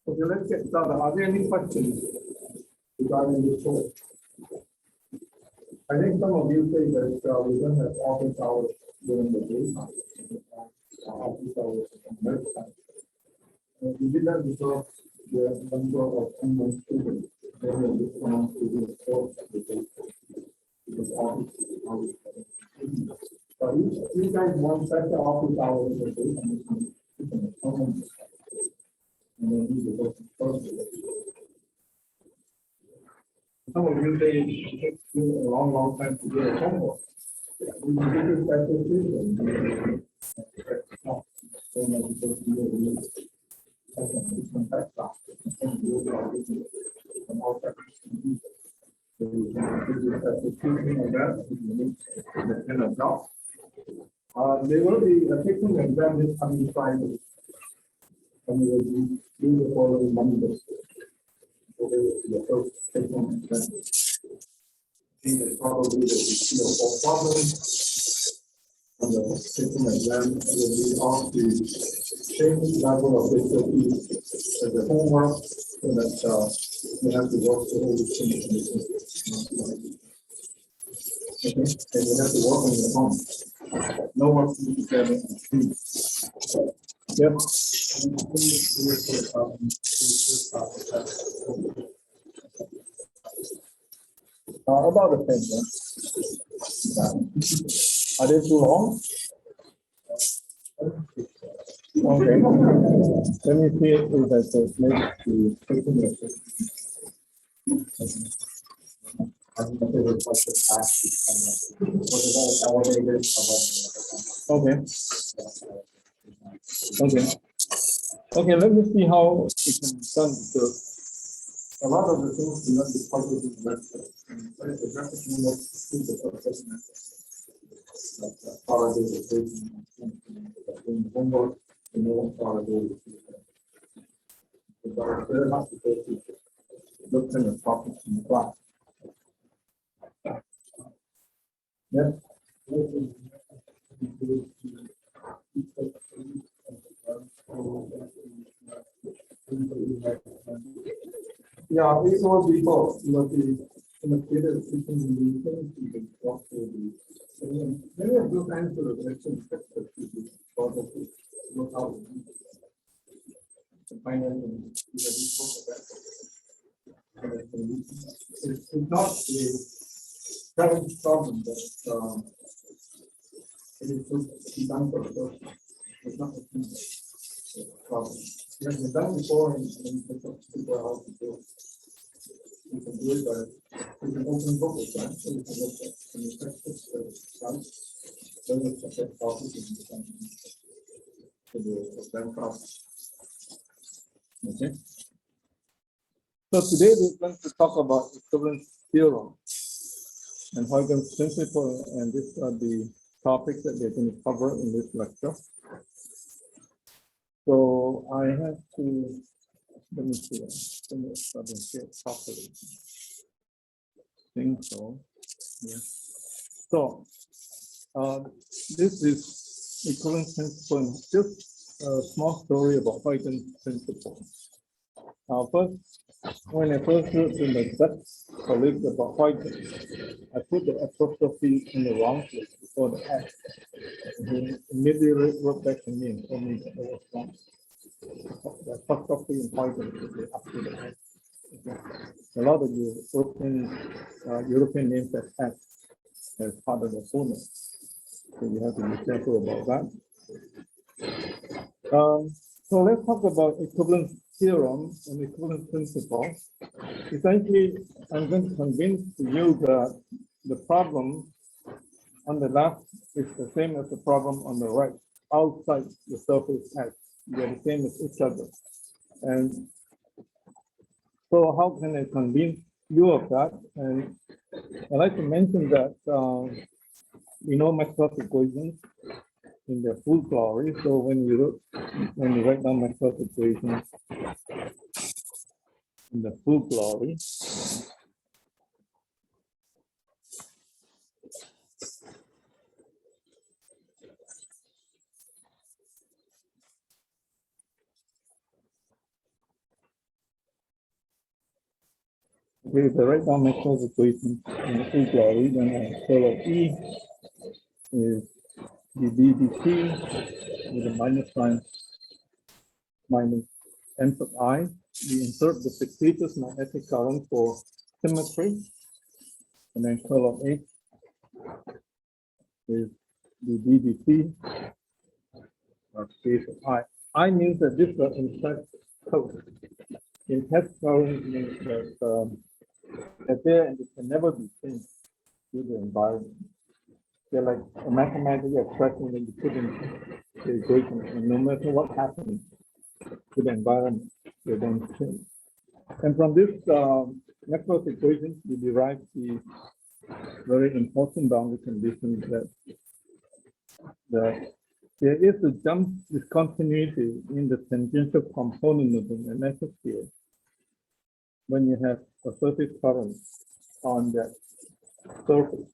Okay, let's get started. Are there any questions regarding this course? I think some of you say that we don't have office hours during the daytime. Office hours on the night. We did that because the number of online students they have responded to the course application because office hours. But you guys want better office hours in the daytime. And then use the first. Some of you say it takes you a long time to get a homework. We can give you special treatment. So you can do the execution of that, you need the kind of job. They will be taking the exam this coming Friday. And we will do the following Monday. So they will be the first take-home exam. I think that probably the 3 or 4 problems on the take-home exam will be on the same level of difficulty as the homework, so that you have to work the whole thing. Okay, and you have to work on your own. No work to be together. Yep. About the same thing. Are they too long? Okay. Let me see if there's a place to take them. Okay. Okay. Okay, let me see how it can be done. So a lot of the things do not be published in the website. But it's a graphic unit to the process method. Like Faraday equation, in homework, you know Faraday equation. But very much to go to look at the topics in the class. Yes. Yeah, it was before. You know, the theater systems in the things you can talk to the many of those answers are actually expected to be thought of it. Look how the finance and it's not a current problem that it is just done for the person. It's not a problem. It has been done before and it's up to people how to do it. You can do it by you can open book with that, so you can look at the practice the site, then it's a set topic in the exam process. Okay. So today we're going to talk about equivalence theorem and Huygens principle, and these are the topics that we're going to cover in this lecture. So I have to let me see. Let me start and see it properly. I think so. Yeah. So this is equivalence principle. Just a small story about Huygens principle. First, when I first wrote in the Dutch colleagues about Huygens, I put the apostrophe in the wrong place before the S. He immediately wrote back to me and told me that it was wrong. The apostrophe in Huygens should be up to the S. Okay. A lot of European names have S as part of the full name. So you have to be careful about that. So let's talk about equivalence theorem and equivalence principle. Essentially, I'm going to convince you that the problem on the left is the same as the problem on the right, outside the surface S. They're the same as each other. And so how can I convince you of that? And I'd like to mention that we know Maxwell's equations in their full glory. So when you write down Maxwell's equations in the full glory, if I write down Maxwell's equations in the full glory, then I curl of E is dB dt with a minus sign minus n sub I. We insert the fictitious magnetic current for symmetry, and then curl of H is dB dt of space of I means that this is in test code. In test current means that there and it can never be changed to the environment. They're like a mathematical expression that you put in the equation, and no matter what happens to the environment, they don't change. And from this Maxwell's equations, we derive the very important boundary condition that there is a jump discontinuity in the tangential component of the magnetic field when you have a surface current on that surface.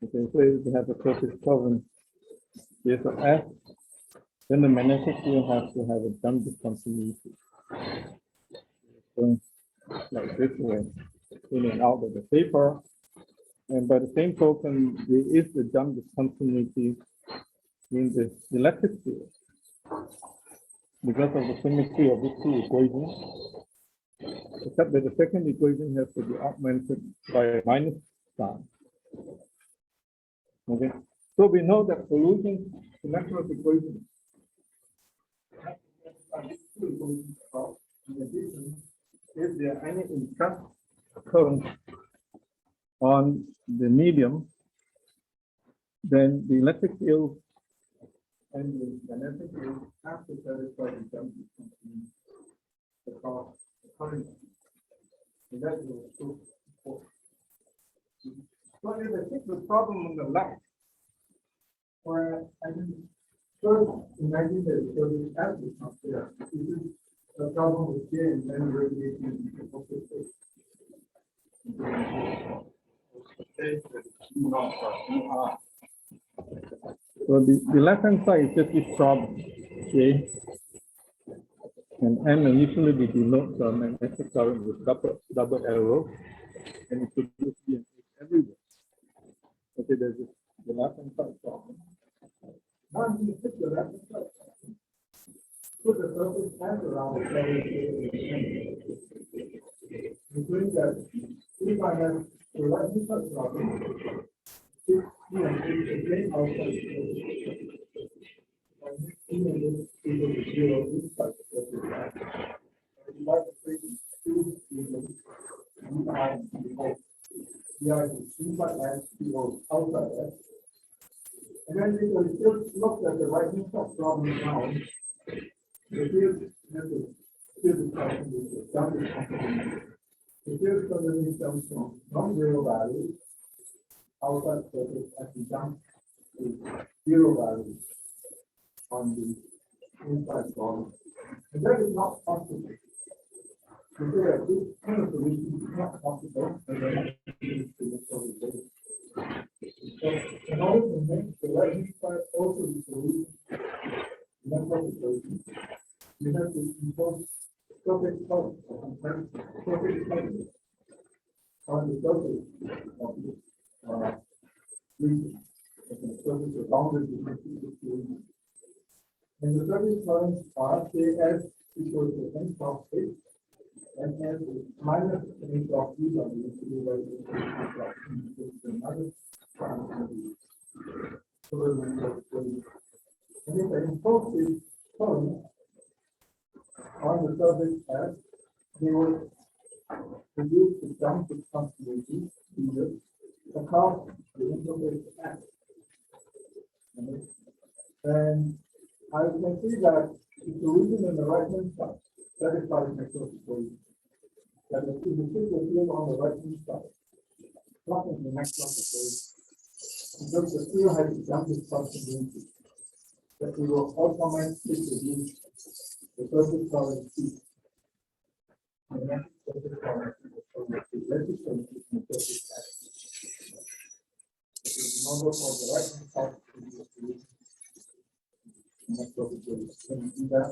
Okay, so if you have a surface current, there's an F, then the magnetic field has to have a jump discontinuity. Going like this way, in and out of the paper. And by the same token, there is a jump discontinuity in the electric field because of the symmetry of these two equations, except that the second equation has to be augmented by a minus sign. Okay, so we know that solutions to Maxwell's equations in addition, if there are any induced currents on the medium, then the electric field and the magnetic field have to satisfy the jump discontinuity across the current. And that is so important. So if I take the problem on the left, where I can first imagine that the F is not there. This is a problem with J and then radiation of the space. So the left-hand side is just this problem, J, and M usually we denote the magnetic current with double arrow, and it could be an everywhere. Okay, there's the left-hand side problem. Now you pick the left-hand side. Put the surface as around the including that if I have the right-hand side problem, it's the same outside. And this equal to 0 inside the surface. And like to take two equals I and O. Yeah, it's inside S, O outside S. And then if we just look at the right-hand side problem now, the field method is talking with the jump component. The field suddenly comes from non-zero values outside surface as we jump to 0 values on the inside problem. And that is not possible. To say that this kind of solution is not possible, and then to the solution. So in order to make the right-hand side also the solution, you have to impose surface current on the surface of this region. The surface is bounded between the two. And the surface currents are Ks equal to n cross h, and s is minus n cross e by and if I impose this current on the surface S, they will reduce the jump discontinuity across the interface S. And I can see that the solution on the right-hand side satisfies Maxwell's equation. That is, if you put the field on the right-hand side, plotting the Maxwell's equation, because the field has a jump discontinuity, that we will automatically reduce the surface current C. And the next surface current will show the resistance in the surface S. In order for the right-hand side to be the solution. Next topic is can you see that?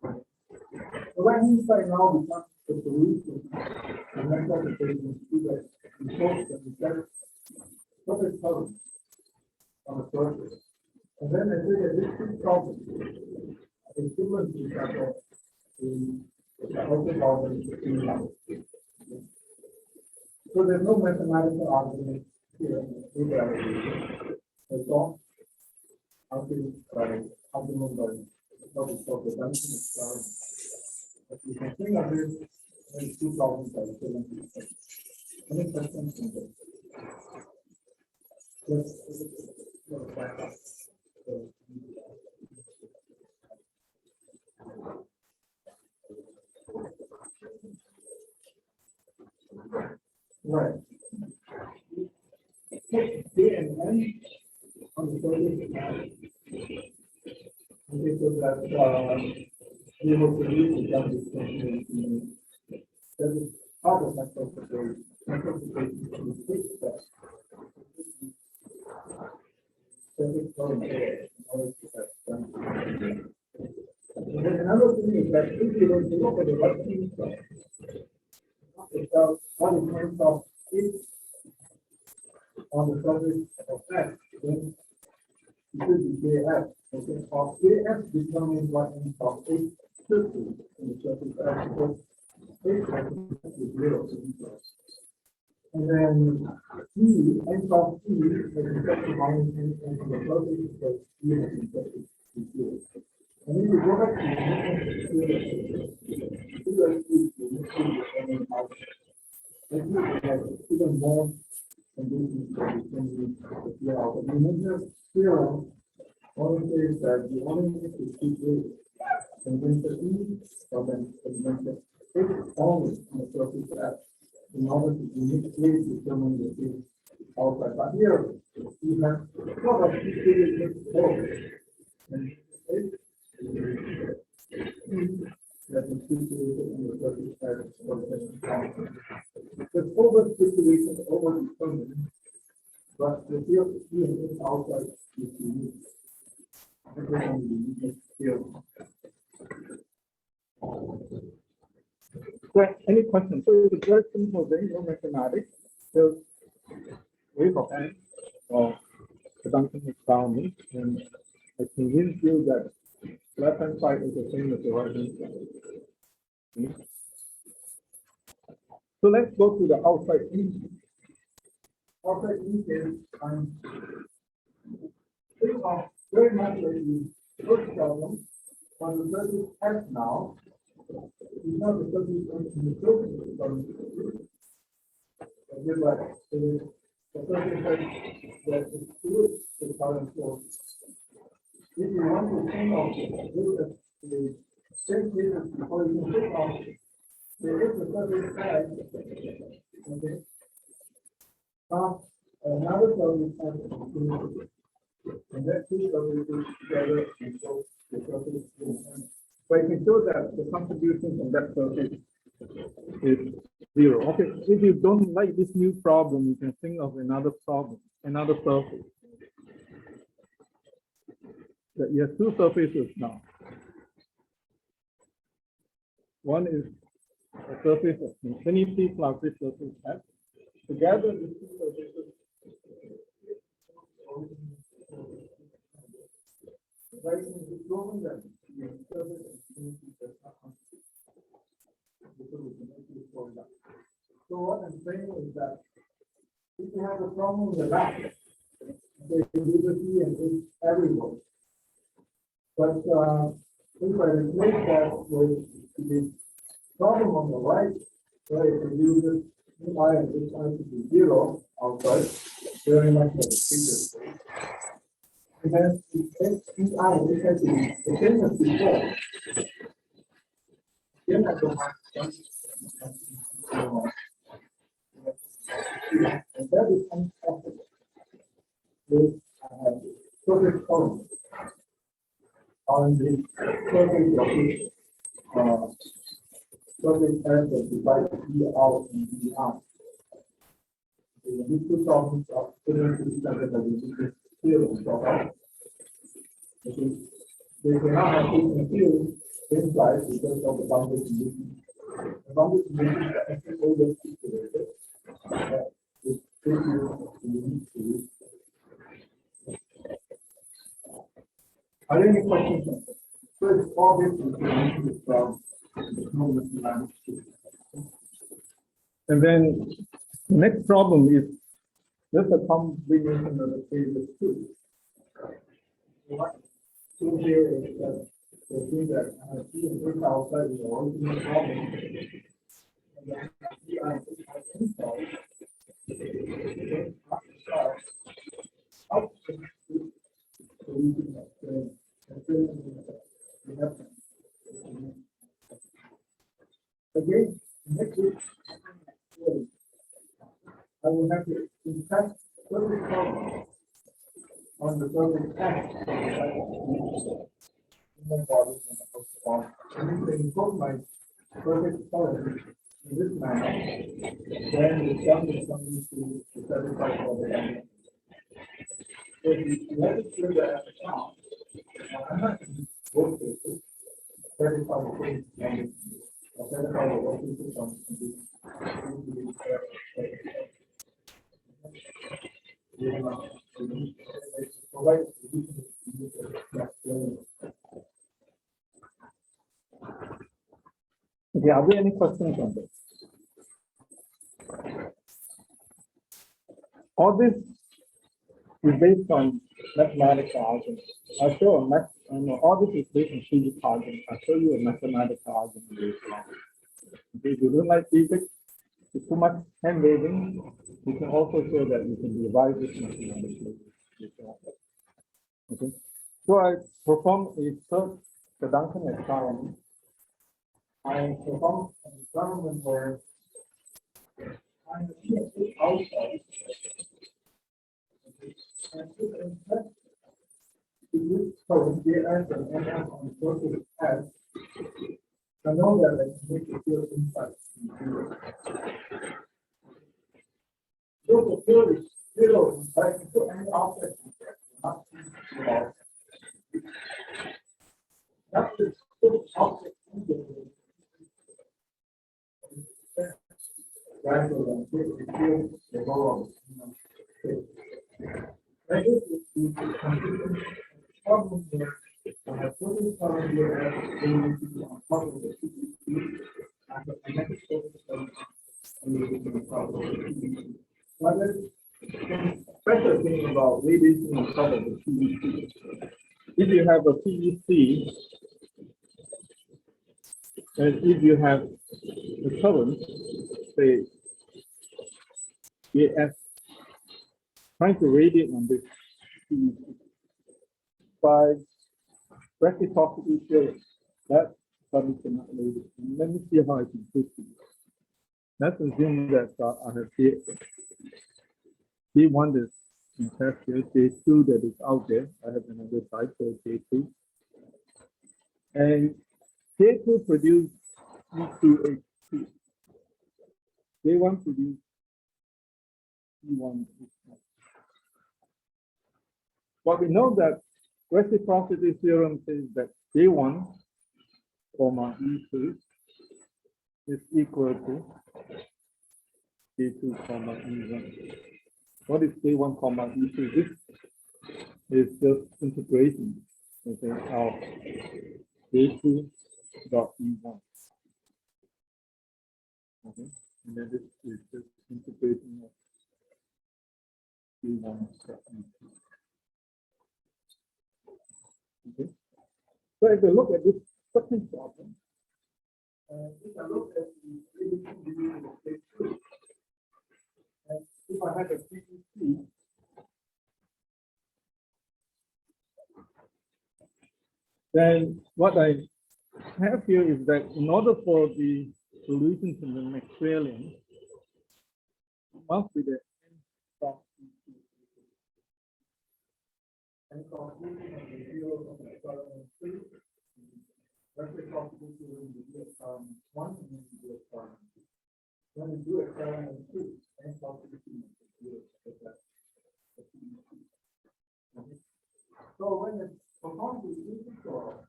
The right-hand side now becomes the solution. The next topic is see that we hope that we get surface current on the surface. And then I say that this two problems are equivalent to each other in the outer boundary between them. So there's no mathematical argument here in reality. That's all. Optimum value. What is called the dimension of current. If you can think of it, then 2 problems are equivalent to each other. Any questions on this? Yes. Right. Take K and N on the surface. Okay, so that we will produce the double distinction. That is part of microphotography. Microphotography is six steps. Surface column A, in order to have done. And then another thing is that if you were to look at the right-hand side, what in terms of it on the surface of X, then it should be KF. Okay, of KF determines what n of H should be in the surface of X, because H is 0. And then E, n of E, is respect to minus n on the surface, because E has respect to 0. And then you go back to the even more conditions that we can use as well. But the major theorem only says that the only thing is to keep condenser E or then condenser H only on the surface F in order to uniquely determine the field outside. But here we have sort of situated both. And H that is situated on the surface F or the the over situation over determined, but the field E and H outside is unique. So, any questions? So it's a very simple thing, no mathematics. There's wave of n or conduction experiment, and I convince you that left hand side is the same as the right hand side. So let's go to the outside E. Outside E is think of very much like the first problem on the surface F now. It's not the surface in the surface problem. Just like the surface that excludes the current source. If you want to think of the same cases before you can think of there is a surface F. Okay. Another surface F. And that two surfaces together and show the surface. So I can show that the contribution from that surface is 0. Okay, if you don't like this new problem, you can think of another problem, another surface. That you have two surfaces now. One is a surface of infinity plus this surface F. Together, these two surfaces. Right, in proven that the surface of infinity does not constitute. So what I'm saying is that if you have a problem in the left, there is liberty and it's everywhere. But if I replace that with the problem on the right, where it uses I and this I to be 0 outside, very much like the previous way. And then it has to be the same as before. Then I don't have and that is impossible. With surface column on the surface of surface area that divides E out and E out. These two problems are similar to each other, but the field drop out. Okay. They cannot have different fields inside because of the boundary condition. The boundary condition is actually always situated. It gives you the unique solution. Are there any questions? So it's obviously from and then the next problem is just a combination of the previous two. So here is the thing that C and H outside is the original problem. And then C and H inside. Again, next week, have to impress surface current on the surface X from the side of the body and the ball. And if they encode my surface current in this manner, then the sum is coming to the satisfy for the element. So the electric field at the top, I'm not in both cases, satisfy the same element, or satisfy the working system. Okay, are there any questions on this? All this is based on mathematical argument. I'll show all this is based on physics argument. I'll show you a mathematical argument later on. Okay, if you don't like physics, it's too much hand waving, you can also show that you can revise this mathematically. Okay, so I perform a search for Duncan experiment. I perform an experiment where I have outside and put a test to use current JS and NF on surface S. I know that I can make the field inside. So the field is zero, I can put any object in there, not zero. That's the object in there. Rather than the field, the ball. That is the problem here. I have total current here as on top of the PVC. I have a negative total current. One special thing about radiation on top of the PVC. If you have a PVC, and if you have the current, say, AF, trying to radiate on this PVC by reciprocity theorem, that study cannot radiate. Let me see how I can prove to you. Let's assume that I have K1 is in test here, K2 that is out there. I have another side, so K2. And K2 produce E2H2. K1 produce E1. But we know that reciprocity theorem says that K1, comma E2 is equal to K2, comma E1. What is K1, comma E2? This is just integration, okay, of K2 dot E1. Okay, and then this is just integration of K1 dot E2. Okay, so if you look at this second problem, if I look at the radiation division of K2, and if I had a PVC, then what I have here is that in order for the solution to be Maxwellian, it must be the n from E2. And conclusion of the zero of experiment 3, reciprocity theorem will be experiment 1 and then do experiment 2. When we do experiment 2, n conclusion of the zero is that. So when it's performed with integral,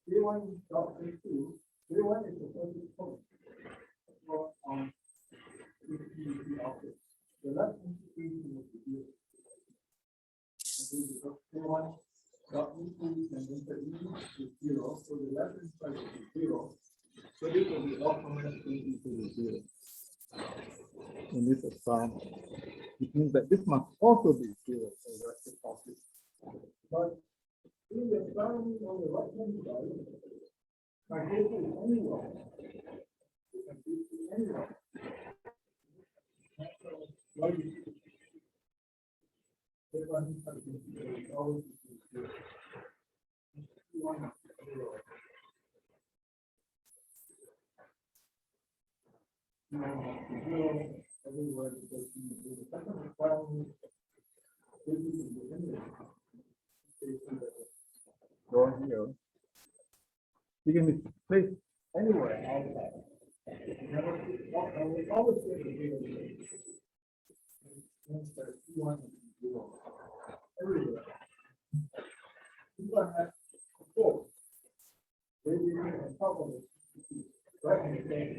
K1 dot K2, K1 is the first point on the PVC object. The left integration is the zero. K1 dot E2 and enter E is zero, so the left hand side is zero. So this will be automatically equal to zero. In this experiment, it means that this must also be zero for reciprocity. But in the experiment on the right hand side, my case is anywhere. Anywhere. Why do you see? The one is always zero. Zero. everywhere because the second requirement is the image. Go here. You can place anywhere outside. Always say the data means that you want to do everywhere. You can have four. Maybe on top of it, right in the same.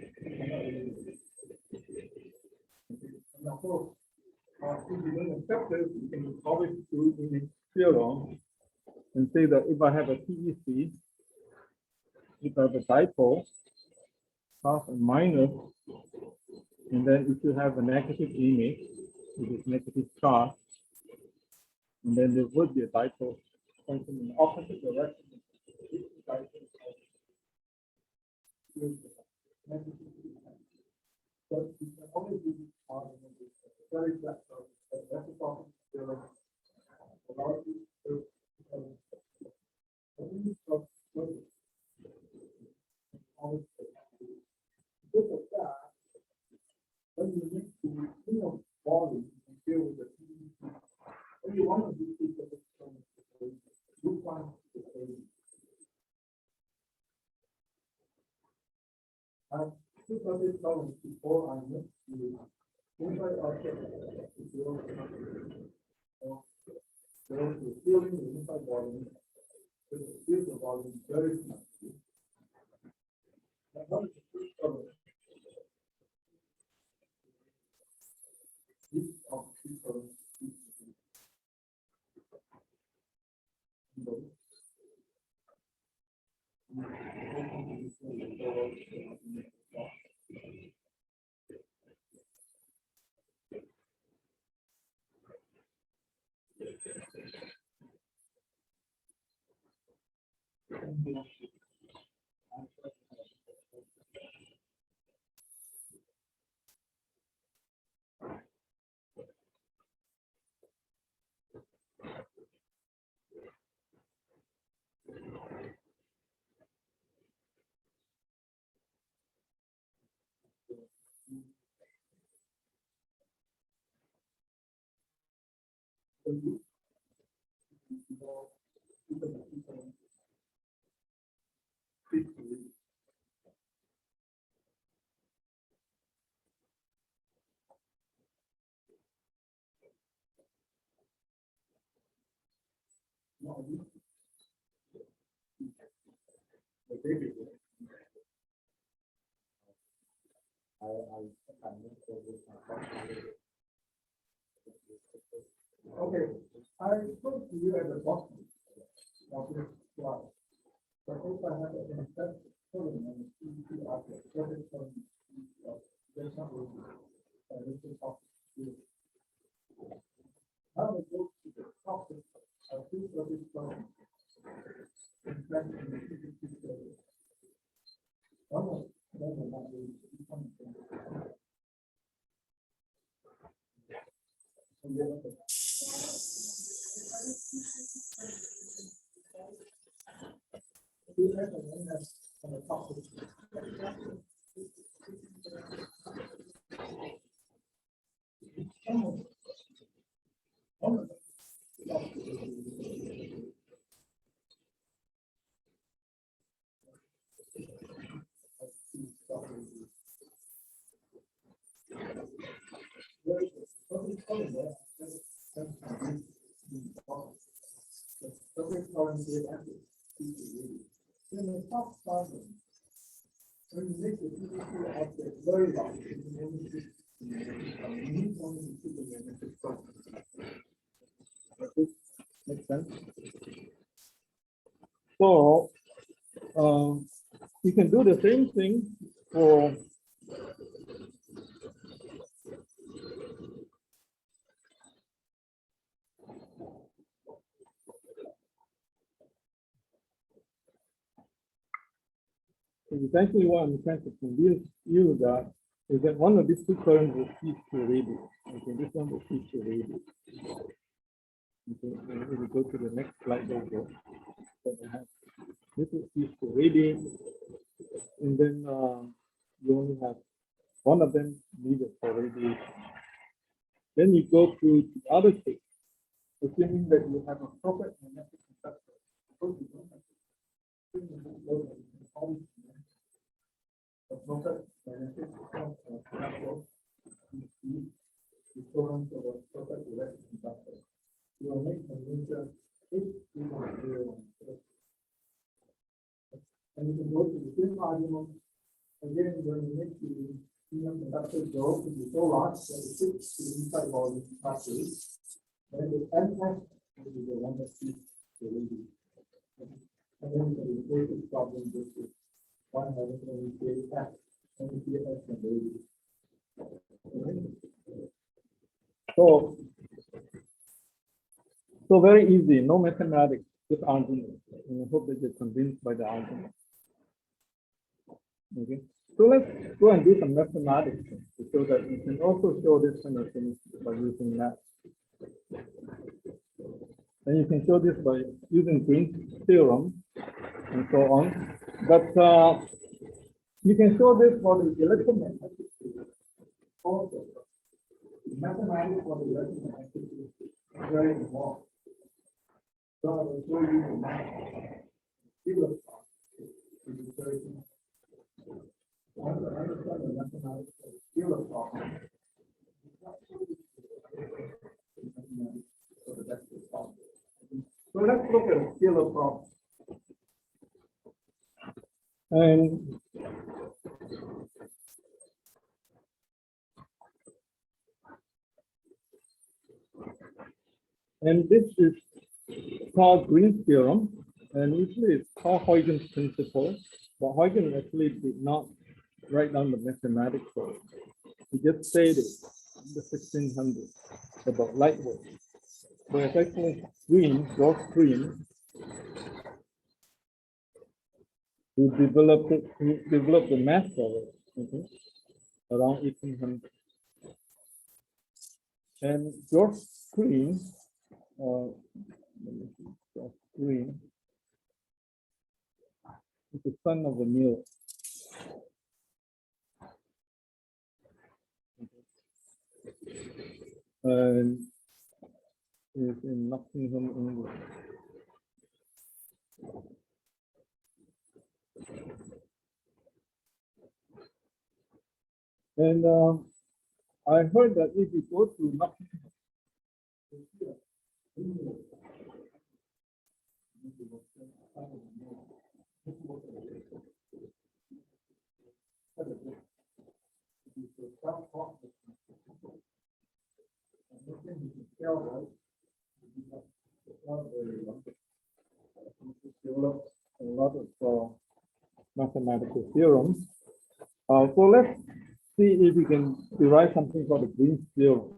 And of course, if you don't accept this, you can always do in Theorem and say that if I have a PEC, if I have a dipole, plus and minus, and then if you have a negative image, it is negative charge, and then there would be a dipole pointing in the opposite direction. But you can only do very flat. Reciprocity theorem allows you to look at that. When you need to think of volume and deal with the only one of these two you find the same. And two subject problems before I move to inside object is the feeling the inside volume, but the field of volume very small. And what is the first problem? Each of these problems is okay, I spoke to you at the bottom of this slide. Suppose I have an inset column and a PEC object, what is from there's not really this is off here. Now we go to the top of two surface columns. In fact, in the PEC surface. One of them will not really be coming from the on the top of the in the top bottom, when you make the PEC object very large, you need only to put the magnetic front. Makes sense. So you can do the same thing for essentially what I'm trying to convince you that is that one of these two currents will feed to radius. Okay, this one will feed to radius. Okay, and if we go to the next slide also, so I have this will feed to radius, and then you only have one of them needed for radiation. Then you go to the other case, assuming that you have a proper magnetic conductor. Suppose you don't have a proper magnetic conductor, the equivalent of a proper electric conductor. You will make a measure if you want to do it. And you can go to the same argument again when you make the conductor go to be so large that it fits to the inside volume battery. Then the NF will be the one that fits the radius. And then you can replace this problem with this one having only F and F and radius. So very easy, no mathematics, just argument. And I hope that you're convinced by the argument. Okay, so let's go and do some mathematics to show that you can also show this kind of thing by using math. And you can show this by using Green's theorem and so on. But you can show this for the electromagnetic field also. Mathematics for the electromagnetic field is very important. So I will show you the math field of thought, which is very important. I understand the mathematics of the field of thought. So let's look at a field of thought. And this is called Green's theorem, and usually it's called Huygens principle, but Huygens actually did not write down the mathematics for it. He just stated in the 1600s about light waves. But it's actually George Green, who developed the math for it, around 1800. And George Green, is the son of a miller. And is in Nottingham, England. And I heard that if you go to Nottingham, developed a lot of mathematical theorems. So let's see if we can derive something called the Green's theorem.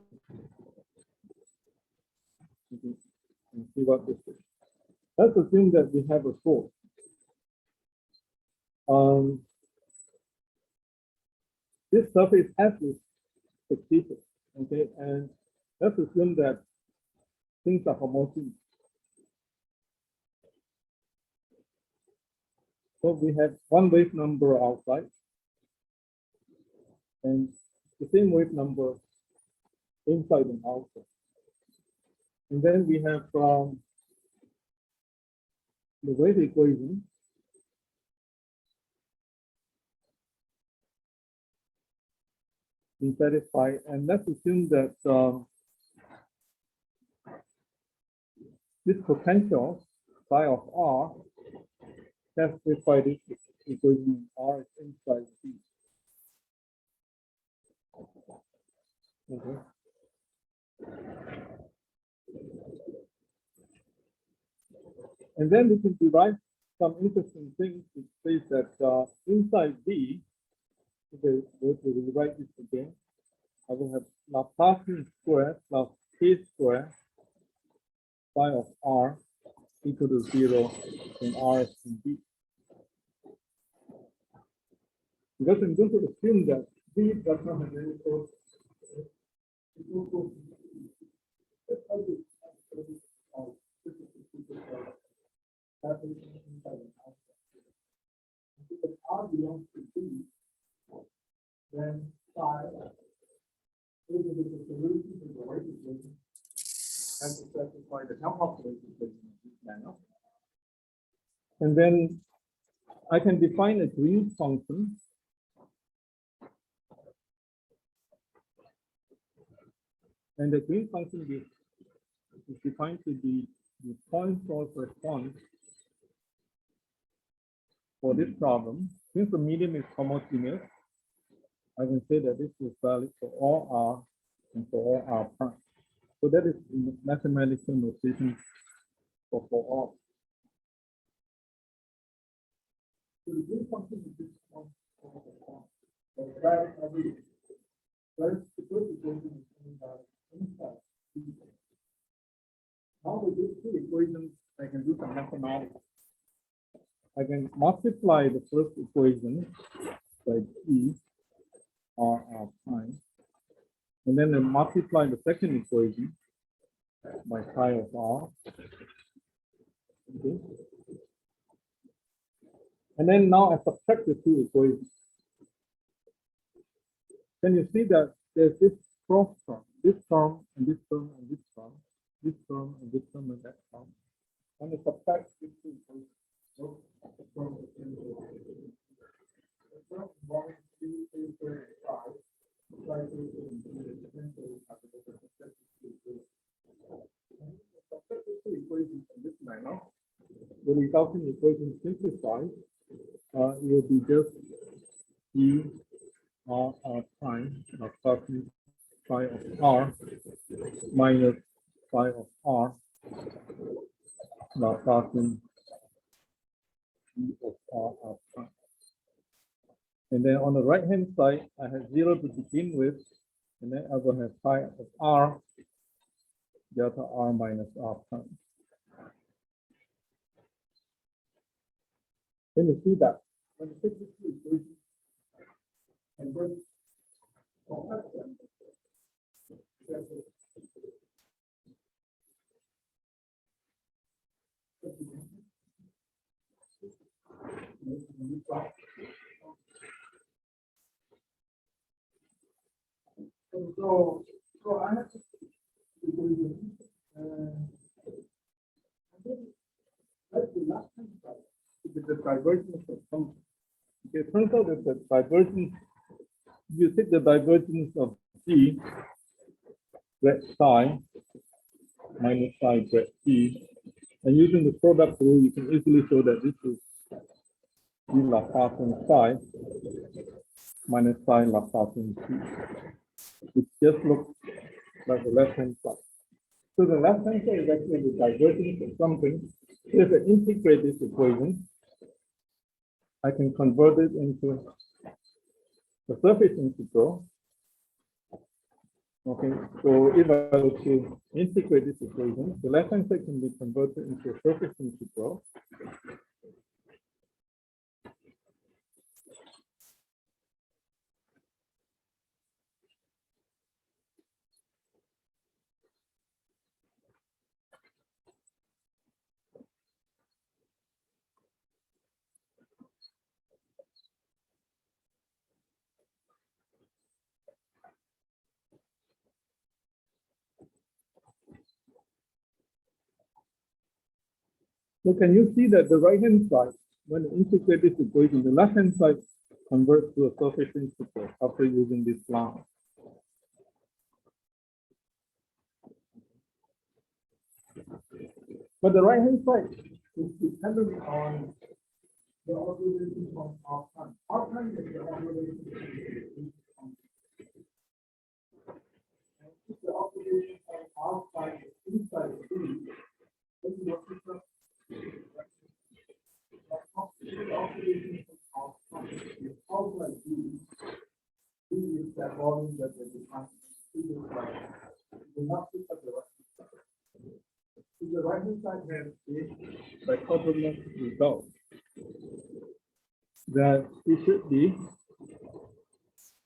And see what this is. Let's assume that we have a source. This surface S is fictitious, okay, and let's assume that things are homogeneous. So we have one wave number outside and the same wave number inside and outside. And then we have the wave equation being satisfied, and let's assume that this potential psi of R satisfied this equation R is inside C. Okay. And then we can derive some interesting things which says that inside B, if I were to rewrite this again, I will have Laplacian square plus K square psi of R equal to 0 when R is in B. Because I'm going to assume that B does not have any source. If R belongs to B, then phi is the solution to the wave equation and to specify the Helmholtz wave equation in this manner. And then I can define a Green function. And the Green function is defined to be the point source response for this problem. Since the medium is homogeneous, I can say that this is valid for all R and for all R prime. So that is mathematical notation for all. So the Green function is this one. But that every first the first equation is coming out inside. Now with these two equations, I can do some mathematics. I can multiply the first equation by E R prime, and then I multiply the second equation by phi of R. Okay. And then now I subtract the two equations. Then you see that there's this cross term, this term and this term and this term, this term and this term and that term. And I subtract these two equations. The resulting equation simplified, it will be just E R prime starting phi of R minus phi of R starting E of R prime. And then on the right hand side, I have 0 to begin with, and then I will have phi of R delta R minus R prime. Then you see that when you take this equation and then complex them, so I have to equation that's the last time. It is the divergence of some. Okay, it turns out that the divergence, you take the divergence of G, grad psi, minus psi grad T, and using the product rule, you can easily show that this is G Laplacian psi minus psi Laplacian T. It just looks like the left-hand side. So the left-hand side is actually the divergence of something. If I integrate this equation, I can convert it into the surface integral. Okay, so if I were to integrate this equation, the left-hand side can be converted into a surface integral. So can you see that the right-hand side, when you integrate this equation, the left-hand side converts to a surface integral after using this line. But the right-hand side is dependent on The observation from our time. Our time is the observation from if the observation from outside is inside the tree, then what is the observation from outside is outside tree. Is that volume that they define to the right. It will not pick up the right side. If the right hand side has this dichotomous result, that it should be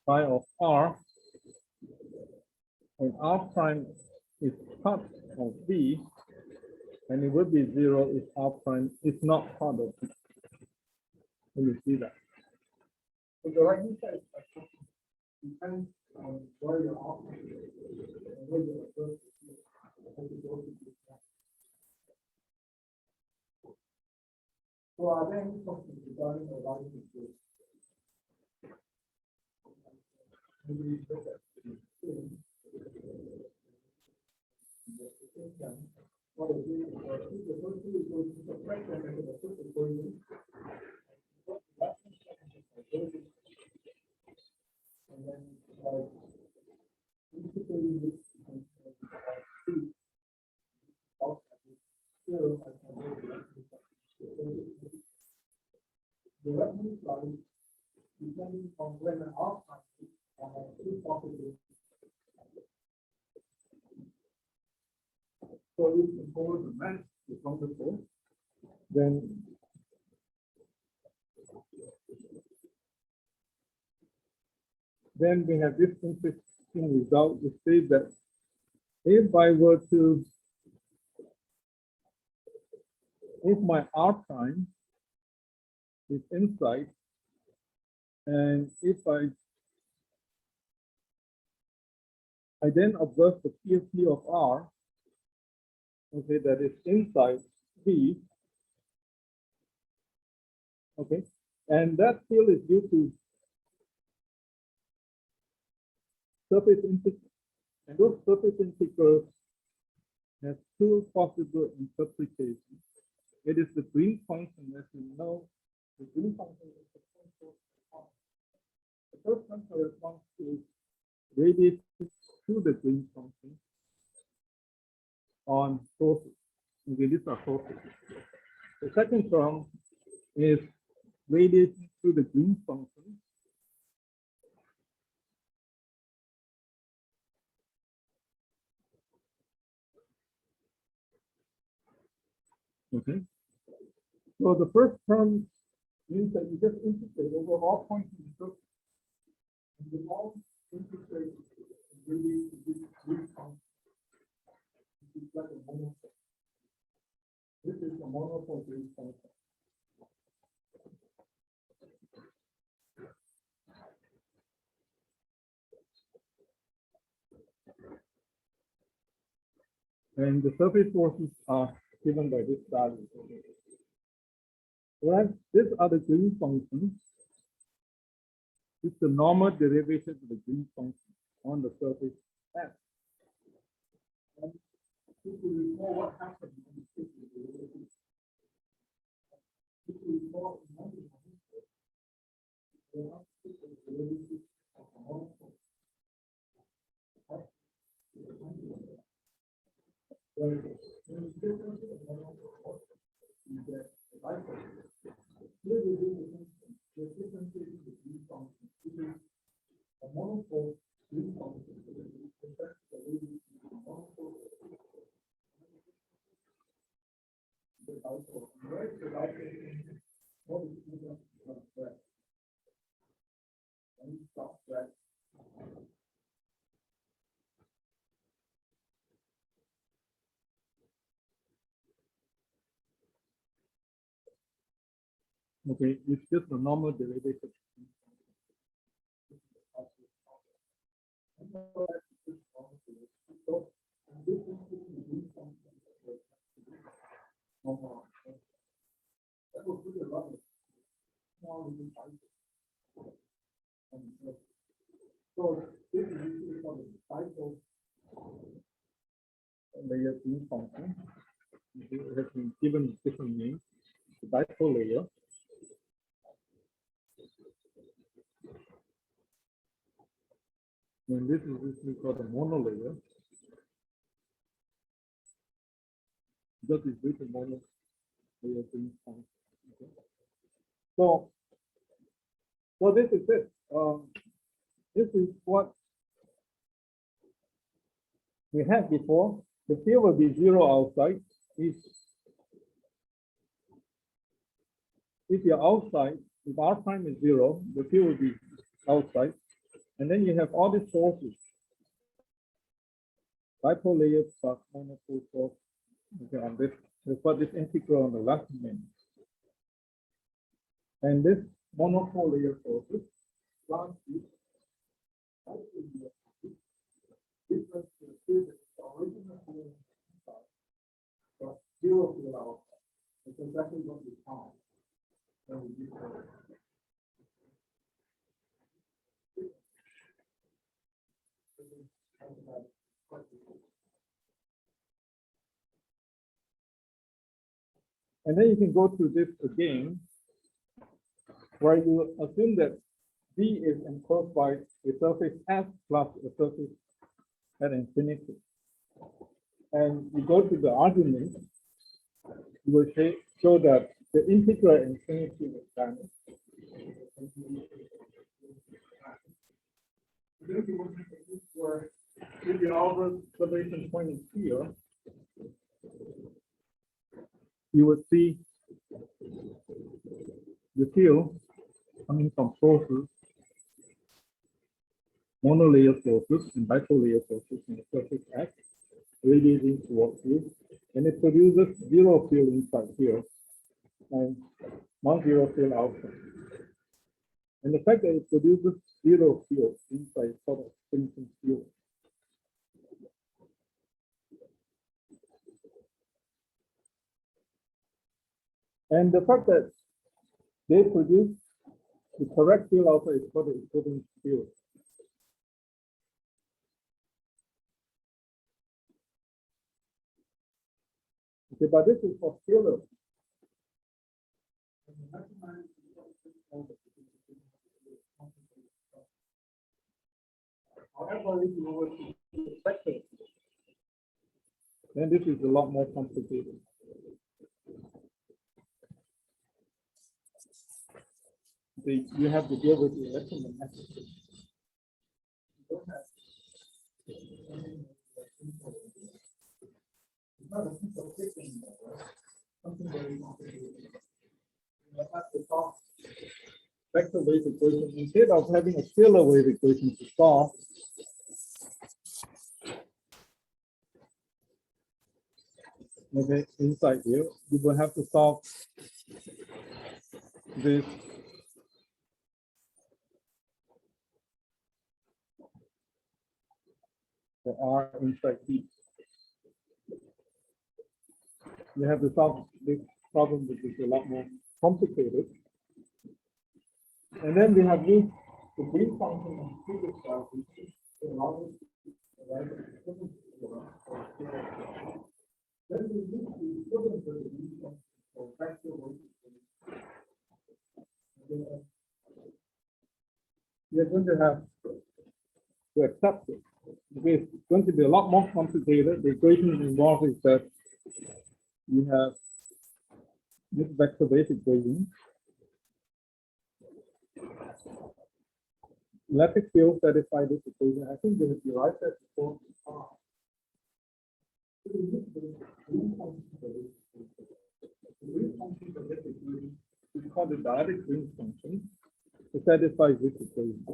phi of R, and R prime is part of V, and it would be 0 if R prime is not part of V. Can you see that? so the right hand side is depends on where you're operating and where you're observing. So are there any questions regarding the light situation? Maybe look at the thing. What is the first thing is going to the pressure and the first equation. And then integrating this and the reference line, depending on when the outcome is two possible. So if the core the mass is from the core, then we have this interesting result which says that if I were to, if my R prime is inside, and if I then observe the PFP of R, okay, that is inside B, okay, and that field is due to surface integrals, and those surface integrals have two possible interpretations. It is the green function, as you know, the green function is the function. The first one corresponds to radiated through the green function on sources. Okay, these are sources. The second term is radiating through the green function okay. So the first term means that you just integrate over all points in the circle. And you all integrate really this green function. This is like a monopole. This is a monopole green function. And the surface forces are given by this value. Right? These are the green functions. It's the normal derivation of the green function on the surface F. And if you recall what happened in the surface derivative, if you recall in the derivative of the monopole. Okay, it's just a normal derivation. So this is usually called the cycle layer green function. It has been given different names. The dipole layer. And this is usually called the monolayer. That is written monolayer green function. Okay. So this is it. This is what we had before. The field will be zero outside. If you're outside, if R prime is zero, the field will be outside. And then you have all these forces. Dipole layer plus monopole force. Okay, on this, we've got this integral on the left hand. And this monopole layer forces plus this Different to the physics, the original field inside, but zero field outside. It's exactly what we found when we did the And then you can go through this again, where you assume that V is enclosed by a surface S plus a surface at infinity. And you go to the argument, you will show that the integral at infinity is vanished. Where if the observation point is here, you will see the field coming from sources, monolayer sources and bipolar sources in the surface X, radiating towards you, and it produces zero field inside here and non-zero field outside. And the fact that it produces zero field inside sort of thinking field. And the fact that they produce the correct field outside is called the equivalent field. Okay, but this is for scalar. However, if you were to expect it, then this is a lot more complicated. You have to deal with the electromagnetic. It's not a simple fix anymore, right? Something very complicated. You have to solve Vector wave equation. Instead of having a scalar wave equation to solve, okay, inside here, you will have to solve this for R inside T. You have to solve this problem, which is a lot more complicated. And then we have used the green function and physics to allow us to write a equivalent theorem for scalar. Then we use the equivalent theorem for vector wave equation. You're going to have to accept it. It's going to be a lot more complicated. The equation involved is that you have this vector wave equation. Electric field satisfy this equation. I think we derived that before. We call the dielectric Green function to satisfy this equation.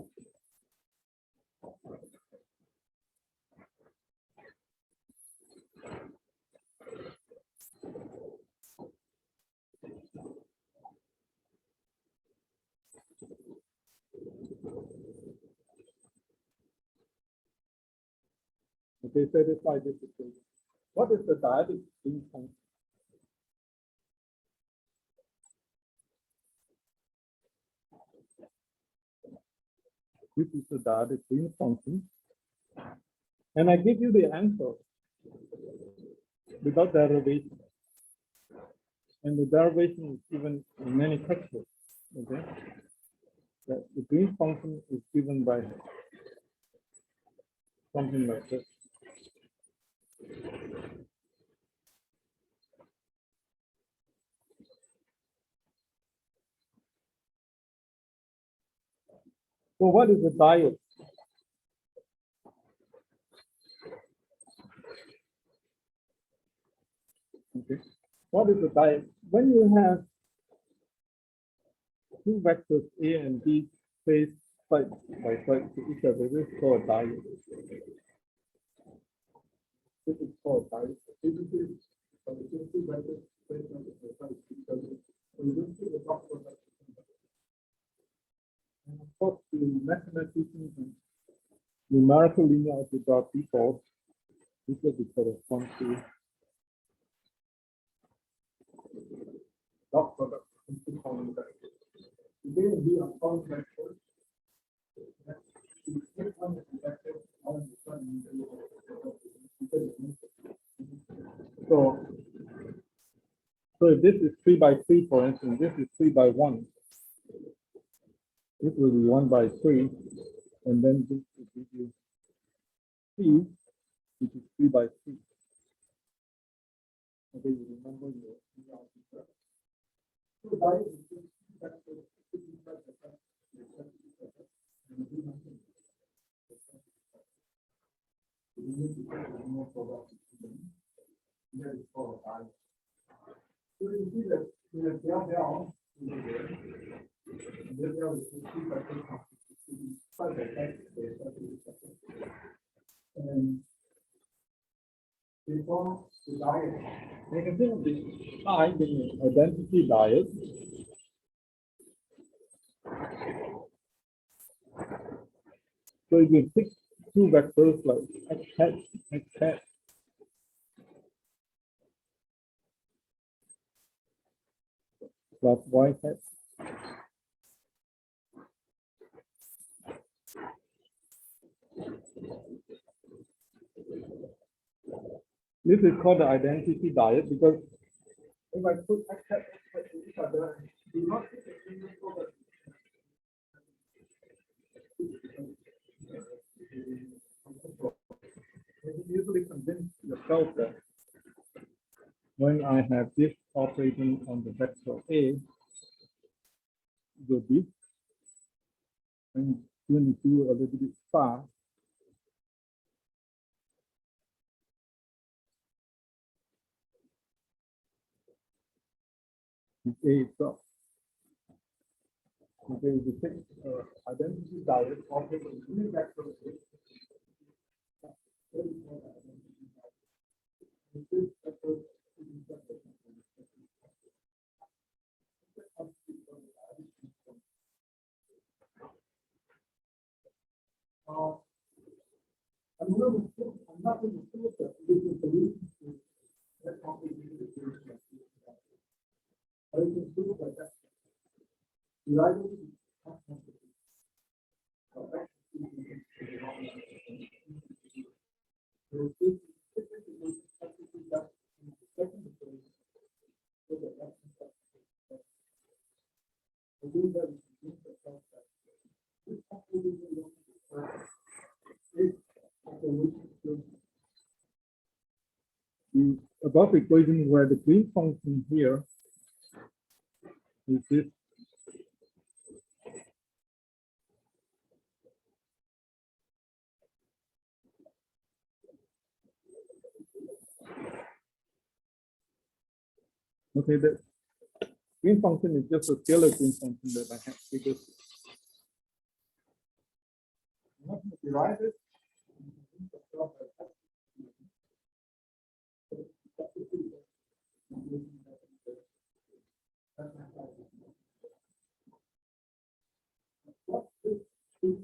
Okay, satisfy this equation. What is the dielectric Green function? This is the dielectric Green function. And I give you the answer without derivation. And the derivation is given in many textbooks. Okay, that the Green function is given by something like this. So what is the diode? Okay, what is the diode? When you have two vectors A and B placed side by side to each other, this is called a diode. This is called a diode. This is two vectors placed side by side to each other. So this is the box product. And of course, the mathematicians and numerical linear algebra people, this will be correspond to dot product into column vector. Today we are on vector. Click on the vector on the front. So if this is 3 by 3, for instance, this is 3 by 1. This will be 1 by 3, and then this will give you C, which is 3 by 3. Okay, you remember your algebra. So that is so you see that in the down, and before the diet, You can think of this I being an identity diet. So if you pick two vectors like x hat, plus y hat, this is called the identity diet because if I put x hat to each other, do not take a single product. you usually convince yourself that when I have this operating on the vector A, will be, I'm going to do a little bit fast. A itself. Okay, if you take identity diet operating on the vector A, I'm not going to prove that this is the reason that complicated the I can prove that that's the above equation where the green function here is this. Okay, the green function is just a scalar green function that I have figured. not to derive it. What this is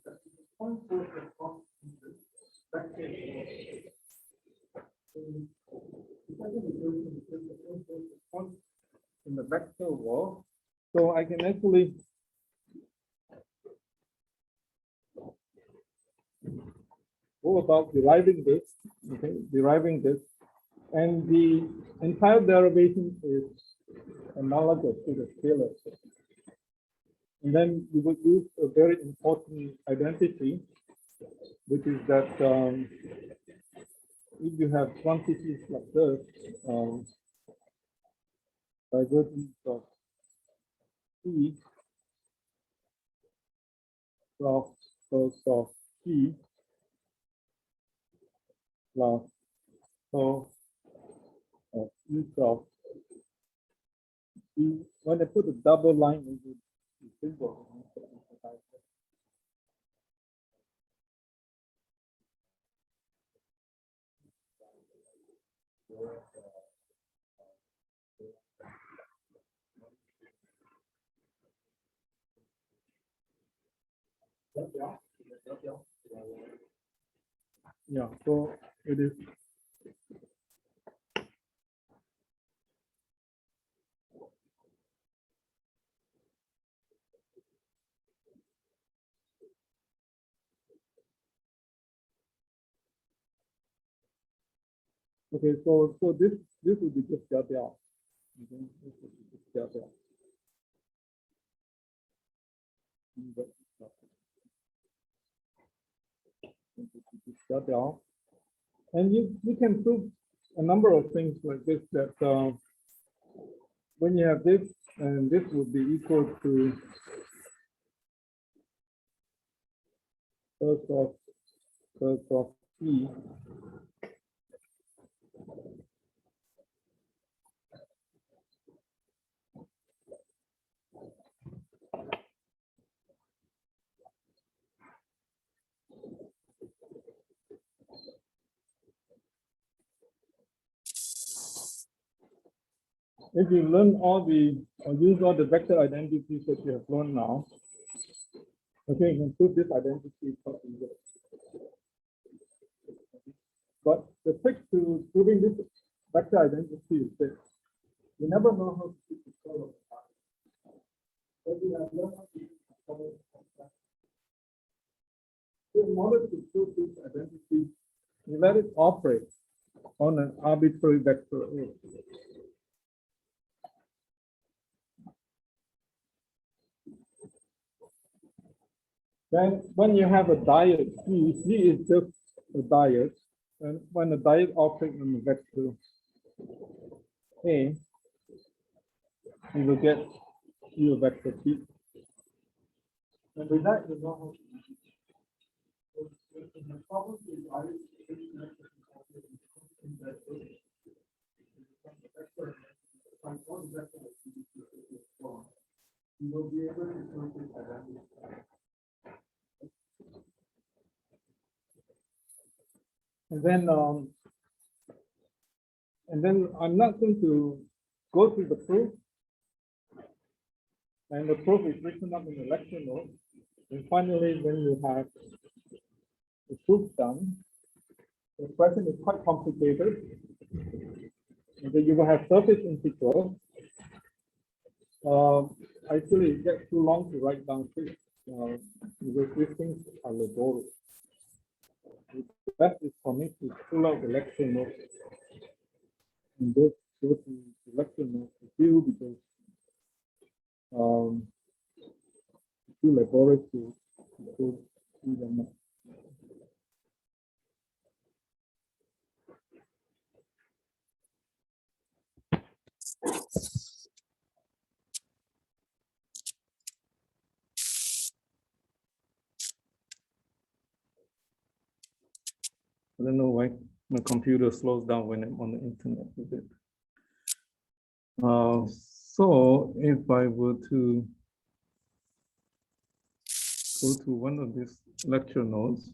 that the point source response In the vector wall, so I can actually go about deriving this, okay, deriving this, and the entire derivation is analogous to the scalar. And then we would use a very important identity, which is that if you have quantities like this, divergence of E plus of P plus so of E of E. When I put a double line, it would be simple. Yeah, so it is. Okay, so this would be just Jia. Okay, this would be just Jia. And you can prove a number of things like this, that when you have this, and this would be equal to curl of E. If you learn all the, or use all the vector identities that you have learned now, okay, you can prove this identity quite easily. But the trick to proving this vector identity is that you never know how to keep the curl of the path. But you have learned how to keep the curl of the path. So in order to prove this identity, you let it operate on an arbitrary vector A. Then when you have a diode C, C is just a diode, and when the diode operates on the vector A, you will get U vector P. And with that, you know how to do it. So the problem is you will be able to prove this identity. And then I'm not going to go through the proof. And the proof is written up in the lecture notes. And finally, when you have the proof done, the question is quite complicated. And then you will have surface integral. Actually, it gets too long to write down this because these things are laborious. The best is for me to pull out the lecture notes and just go to the lecture notes review, because it's too laborious to go through them now. I don't know why my computer slows down when I'm on the internet with it. So if I were to go to one of these lecture notes,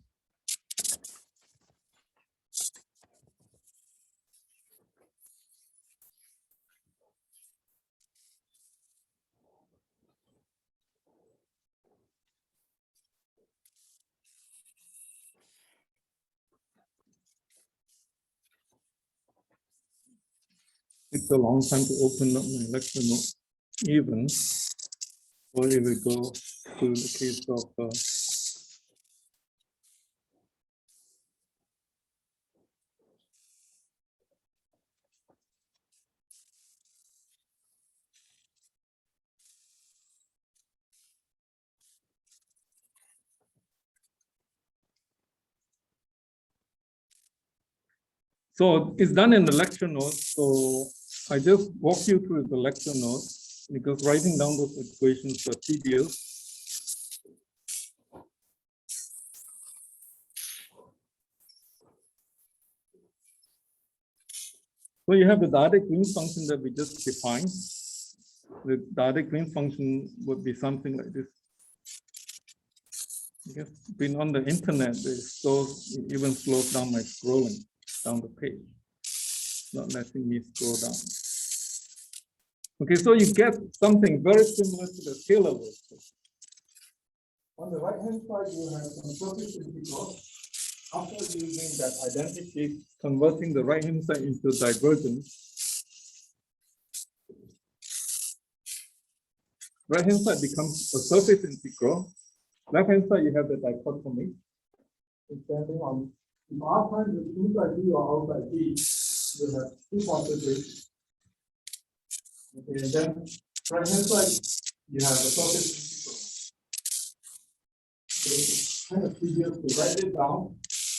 it's a long time to open up my lecture note, even. Or if we go to the case of so it's done in the lecture notes. So I just walk you through the lecture notes, because writing down those equations are tedious. So you have the Dirac-Green function that we just defined. The Dirac-Green function would be something like this. I guess being on the internet, it even slows down my scrolling down the page, not letting me scroll down. Okay, so you get something very similar to the scalar vector. On the right hand side, you have some surface integral. After using that identity, converting the right hand side into divergence, right hand side becomes a surface integral. Left hand side, you have the dichotomy. Depending on if R prime is inside B or outside B, you have two possibilities. Okay, and then right hand side, you have the surface integral. So it's kind of tedious to write it down,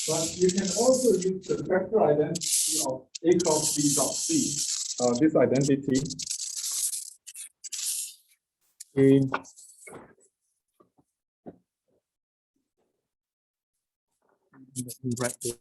but you can also use the vector identity of A cross B dot C. This identity in right there.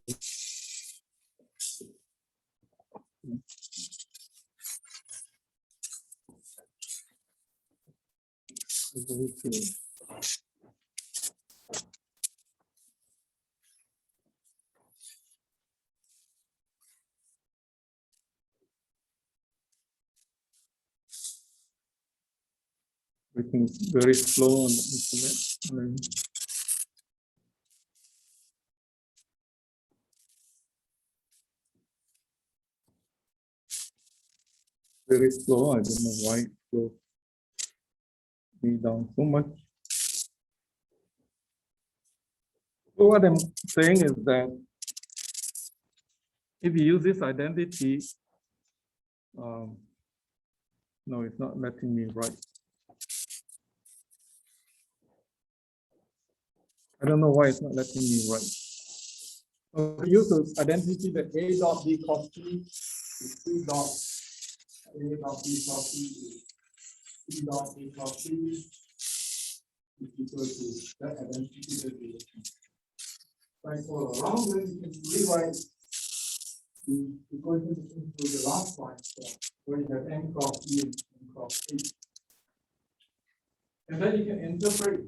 Everything's very slow on the internet. Very slow. I don't know why it slows me down so much. So what I'm saying is that if you use this identity, no, it's not letting me write. I don't know why it's not letting me write. So use this identity that A dot B cos T is C dot A dot B cos T is C dot A cos T is equal to that identity that we cycle around. Then you can rewrite the equation into the last line, where you have N cross E and N cross H. And then you can interpret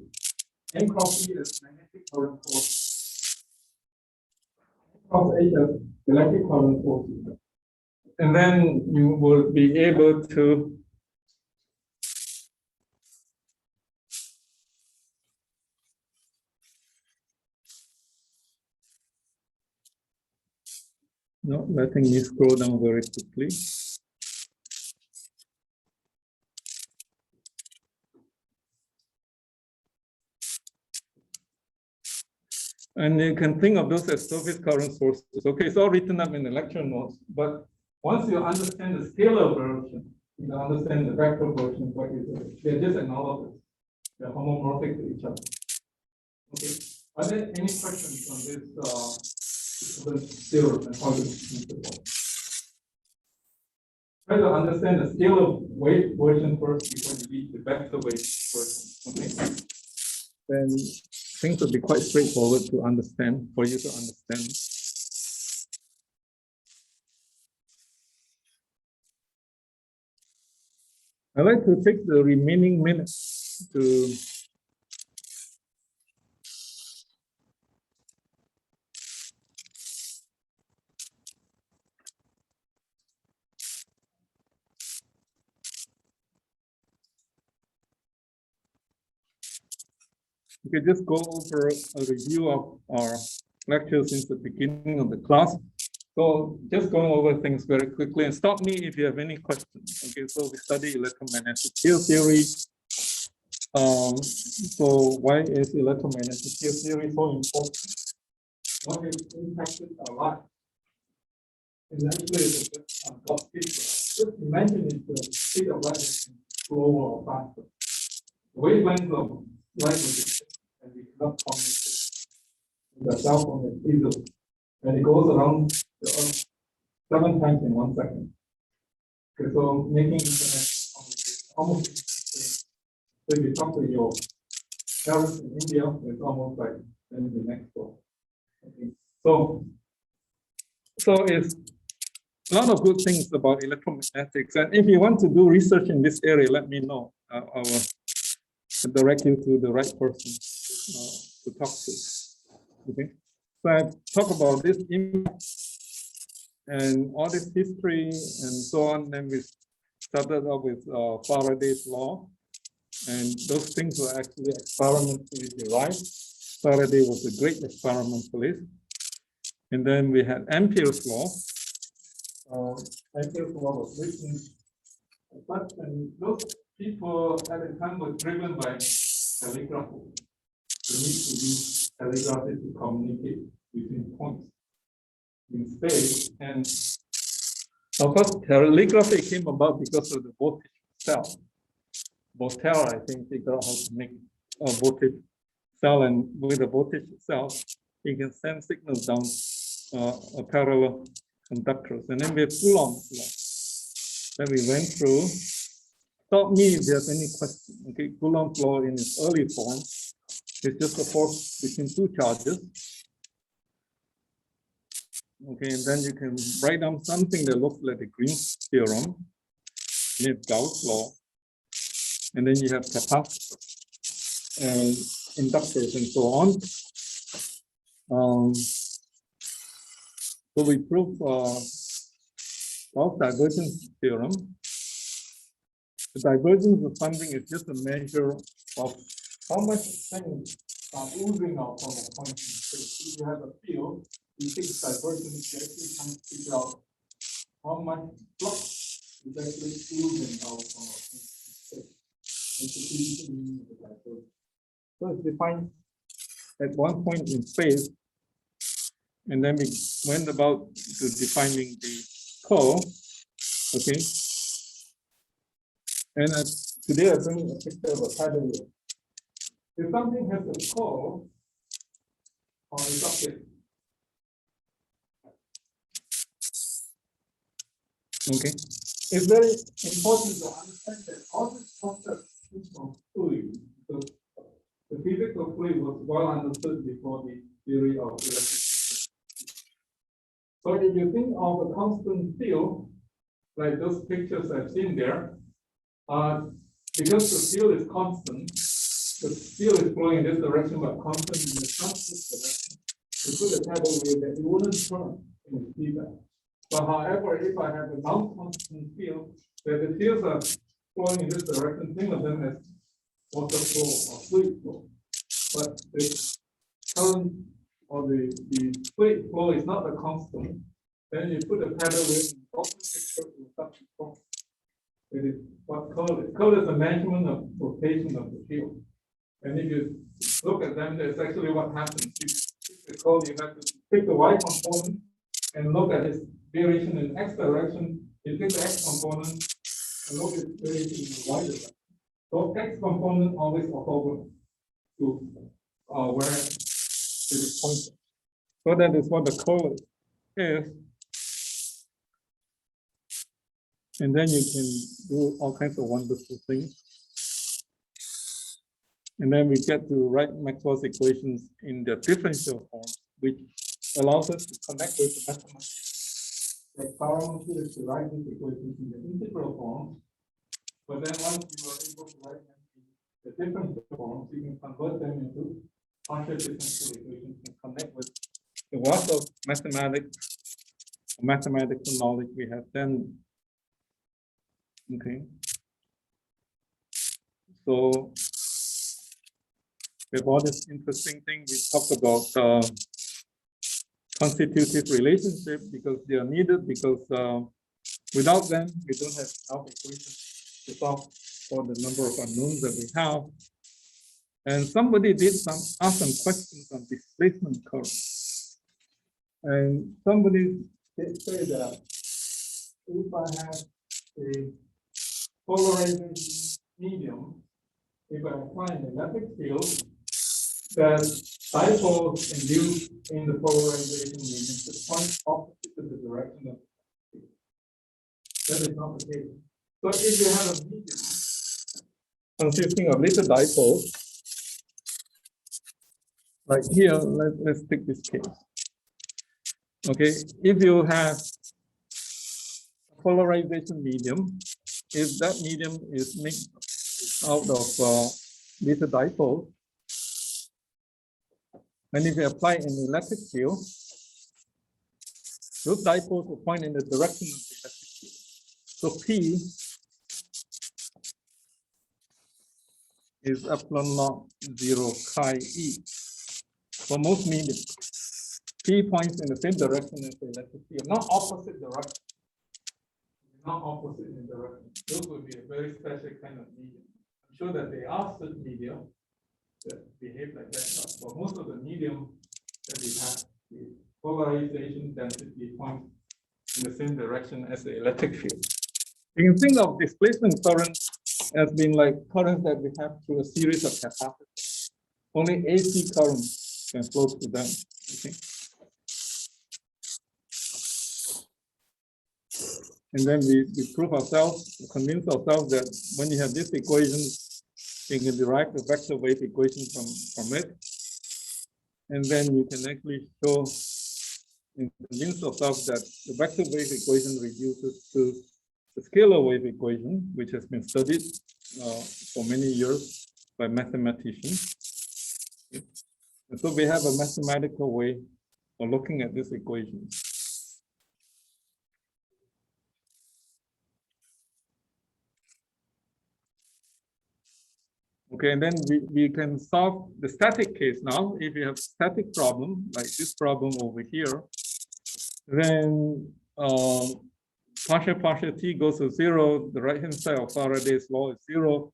N cross E as magnetic current force, cross H as electric current force. And then you will be able to not letting me scroll down very quickly. And you can think of those as surface current sources. Okay, it's all written up in the lecture notes, but once you understand the scalar version, you understand the vector version, what is it? They're just analogous. They're homomorphic to each other. Okay. Are there any questions on this theorem and how it is principle? Try to understand the scalar wave version first before you read the vector wave version. Okay. Then things will be quite straightforward to understand, for you to understand. I'd like to take the remaining minutes to just go over a review of our lectures since the beginning of the class. So just going over things very quickly, and stop me if you have any questions. Okay, so we study electromagnetic field theory. So why is electromagnetic field theory so important? What is impacted our life? And actually, it's just imagine if the speed of light is slower or faster. The wavelength of light will be, and we cannot communicate. The cell phone is easily, and it goes around the Earth 7 times in 1 second. Okay, so making internet almost insane. So if you talk to your parents in India, it's almost like then the next door. Okay. So it's a lot of good things about electromagnetics. And if you want to do research in this area, let me know. I will direct you to the right person to talk to. Okay. So I talk about this impact and all this history and so on. Then we started off with Faraday's law. And those things were actually experimentally derived. Faraday was a great experimentalist. And then we had Ampere's law. Ampere's law was written, but those people at the time were driven by telegraphy. The need to use telegraphy to communicate between points in space. And of course, telegraphy came about because of the voltage cell. Voltaire, I think, figured out how to make a voltage cell, and with a voltage cell, you can send signals down a parallel conductors. And then we have Coulomb's law that we went through. Stop me if there's any question. Okay, Coulomb's law in its early form is just a force between two charges. Okay, and then you can write down something that looks like the Green's theorem. You have Gauss' law, and then you have capacitors and inductors and so on. So we prove Gauss divergence theorem. The divergence of something is just a measure of how much things are oozing out from a point in space. If you have a field, you take divergence, you actually can figure out how much flux is actually oozing out from a point in space. It's the physical meaning of the divergence. So it's defined at one point in space, and then we went about to defining the curl. Okay. And today I bring a picture of a pattern wheel. If something has a curl on its object, okay, it's very important to understand that all this concept is from fluid. So the physics of fluid was well understood before the theory of electricity. So if you think of a constant field, like those pictures I've seen there, because the field is constant, the field is flowing in this direction, but constant in the transverse direction. You put a paddle wheel that it wouldn't turn in the feedback. But however, if I have a non-constant field, where the fields are flowing in this direction, think of them as water flow or fluid flow. But the current or the fluid flow is not a constant. Then you put a paddle wheel in the opposite picture to such a form. It is what curl is. Curl is a measurement of rotation of the field. And if you look at them, that's actually what happens. If you pick the curl, you have to pick the y component and look at its variation in x direction. You take the x component and look at its variation in the y direction. So x component always orthogonal to where it is pointed. So that is what the curl is. And then you can do all kinds of wonderful things. And then we get to write Maxwell's equations in their differential form, which allows us to connect with the mathematics. The experiment is to write these equations in the integral form. But then once you are able to write them in the differential forms, you can convert them into partial differential equations and connect with the wealth of mathematics, mathematical knowledge we have then. Okay. So we have all this interesting thing. We talk about constitutive relationship because they are needed, because without them, we don't have enough equations to solve for the number of unknowns that we have. And somebody did ask some questions on displacement current. And somebody did say that if I have a polarizing medium, if I apply an electric field, that dipoles induced in the polarization medium should point opposite to the direction of the field. That is not the case. So if you have a medium consisting of little dipoles, like here, let's take this case. Okay, if you have a polarization medium, if that medium is made out of little dipoles, and if you apply an electric field, those dipoles will point in the direction of the electric field. So P is epsilon naught 0 chi e for most medium. P points in the same direction as the electric field, not opposite direction. Not opposite in direction. Those would be a very special kind of medium. I'm sure that there are certain media that behave like that, but for most of the medium that we have, the polarization density points in the same direction as the electric field. You can think of displacement current as being like currents that we have through a series of capacitors. Only AC current can flow through them. Okay. And then we prove ourselves, convince ourselves that when you have this equation, you can derive the vector wave equation from it. And then you can actually show and convince yourself that the vector wave equation reduces to the scalar wave equation, which has been studied for many years by mathematicians. And so we have a mathematical way of looking at this equation. Okay, and then we can solve the static case now. If you have static problem, like this problem over here, then partial t goes to 0, the right-hand side of Faraday's law is 0,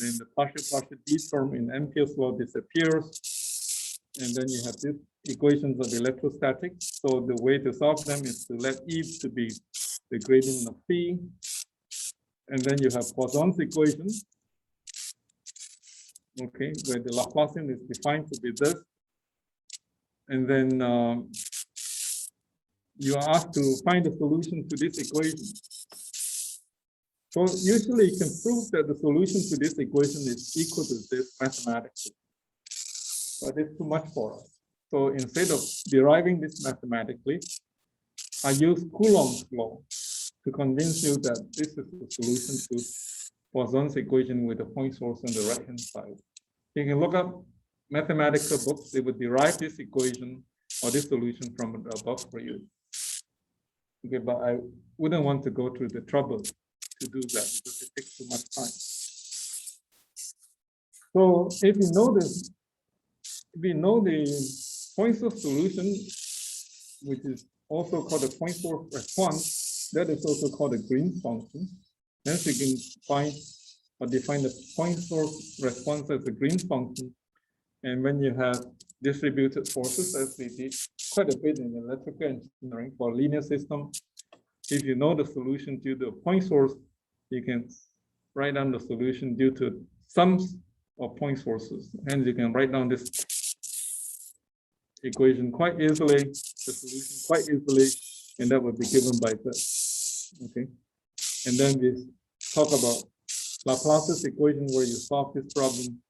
then the partial d term in Ampere's law disappears, and then you have these equations of electrostatics. So the way to solve them is to let E to be the gradient of P, and then you have Poisson's equation, okay, where the Laplacian is defined to be this, and then you are asked to find a solution to this equation. So usually you can prove that the solution to this equation is equal to this mathematically, but it's too much for us. So instead of deriving this mathematically, I use Coulomb's law to convince you that this is the solution to Poisson's equation with a point source on the right-hand side. You can look up mathematical books, they would derive this equation or this solution from the above for you. Okay, but I wouldn't want to go through the trouble to do that because it takes too much time. So if you know this, if we know the point source solution, which is also called the point source response, that is also called the Green's function. Hence we can find or define the point source response as the Green's function. And when you have distributed forces, as we did quite a bit in electrical engineering for linear system, if you know the solution to the point source, you can write down the solution due to sums of point sources. And you can write down this equation quite easily, the solution quite easily, and that would be given by this. Okay. And then we talk about Laplace's equation where you solve this problem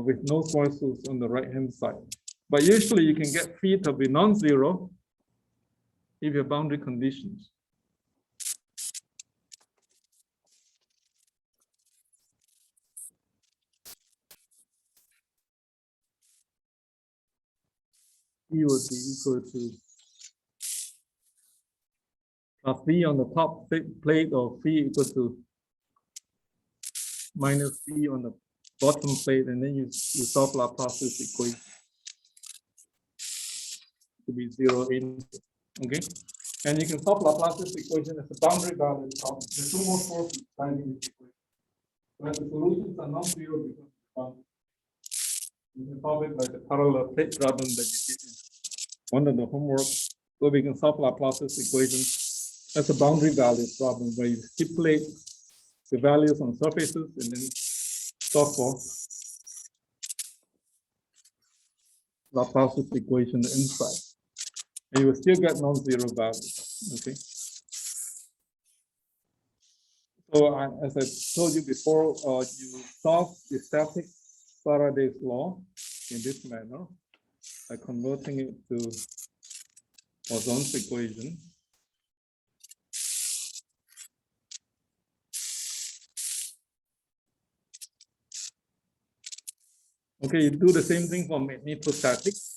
with no forces on the right-hand side. But usually you can get phi to be non-zero if you have boundary conditions. E would be equal to phi on the top plate or phi equal to minus phi on the bottom plate, and then you solve Laplace's equation to be 0 in. Okay, and you can solve Laplace's equation as a boundary value problem. There's two more forces driving this equation. But the solutions are non-zero because of boundary. You can solve it by the parallel plate problem that you did in one of the homework. So we can solve Laplace's equation as a boundary value problem where you stipulate the values on surfaces and then solve for Laplace's equation inside. And you will still get non-zero values. Okay. So as I told you before, you solve the static Faraday's law in this manner by converting it to Poisson's equation. Okay, you do the same thing for magnetostatics.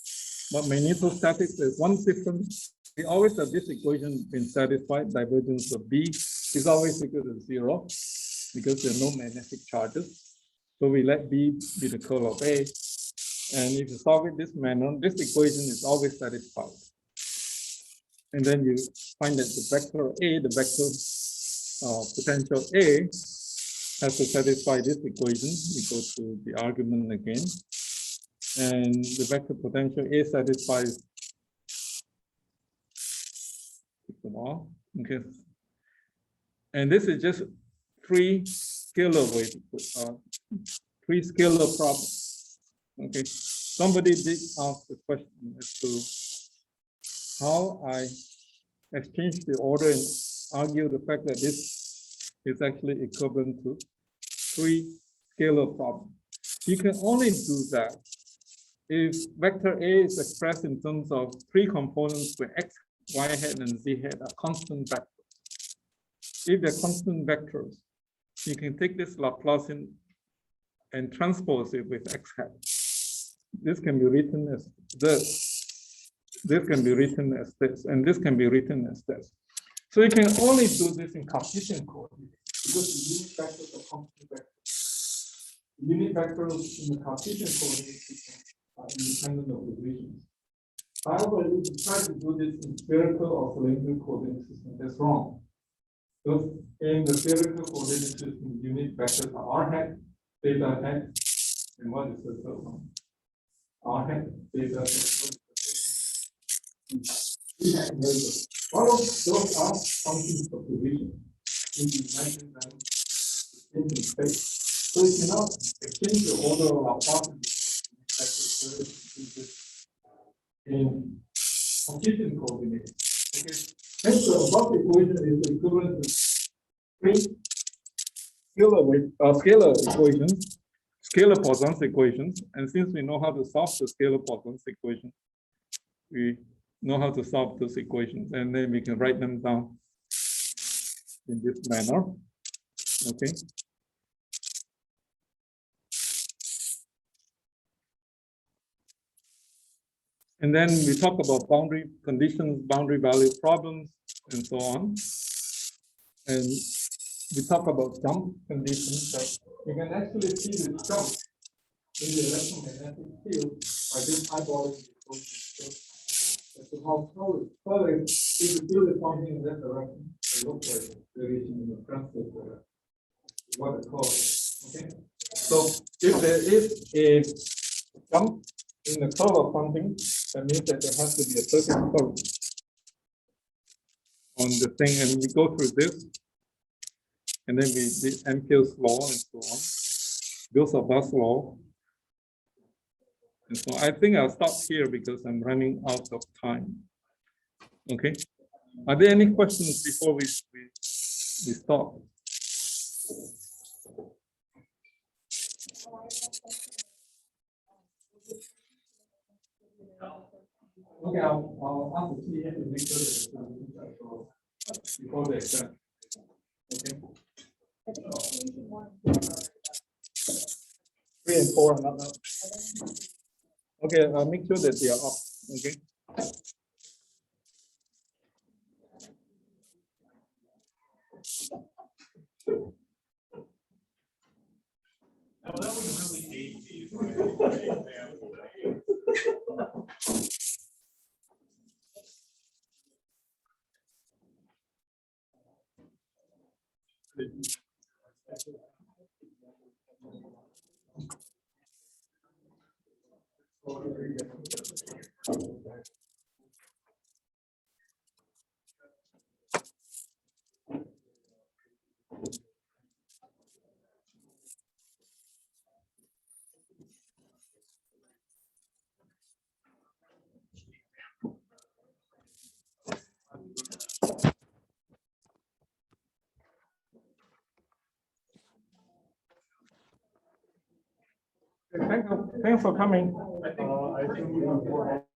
But magnetostatics is one different. We always have this equation been satisfied. Divergence of B is always equal to 0 because there are no magnetic charges. So we let B be the curl of A. And if you solve it this manner, this equation is always satisfied. And then you find that the vector A, the vector potential A, has to satisfy this equation. We go to the argument again. And the vector potential A satisfies the law. Okay. And this is just three scalar problem. Okay. Somebody did ask the question as to how I exchange the order and argue the fact that this is actually equivalent to three scalar problems. You can only do that if vector A is expressed in terms of three components where x, y hat, and z hat are constant vectors. If they're constant vectors, you can take this Laplacian and transpose it with x hat. This can be written as this. This can be written as this, and this can be written as this. So you can only do this in Cartesian coordinates because the unit vectors are constant vectors. The unit vectors in the Cartesian coordinate system are independent of divisions. However, if you try to do this in spherical or cylindrical coordinate system, that's wrong. Because in the spherical coordinate system, unit vectors are r hat, theta hat, and what is the third one? R hat, theta hat. All of those are functions of division. You mentioned them in space. So you cannot exchange the order of our particles in Cartesian coordinates. Okay. Hence, the above equation is equivalent to three scalar equations, scalar Poisson's equations. And since we know how to solve the scalar Poisson's equation, we know how to solve those equations, and then we can write them down in this manner. Okay. And then we talk about boundary conditions, boundary value problems, and so on. And we talk about jump conditions that you can actually see the jump in the electromagnetic field by just eyeballing the equation. As to how further if the field is pointing in that direction, it looks like variation in the transit direction. What it calls. Okay. So if there is a jump in the curve of something, that means that there has to be a certain curve on the thing, and we go through this, and then we did Ampere's law and so on, Gauss-Seidel law. And so I think I'll stop here because I'm running out of time. Okay. Are there any questions before we stop? Okay, I'll ask the TA to make sure that before the exam. Okay. 3 and 4 are not up. Okay, I'll make sure that they are up. Okay. Now that would really age me. Thanks for coming. I think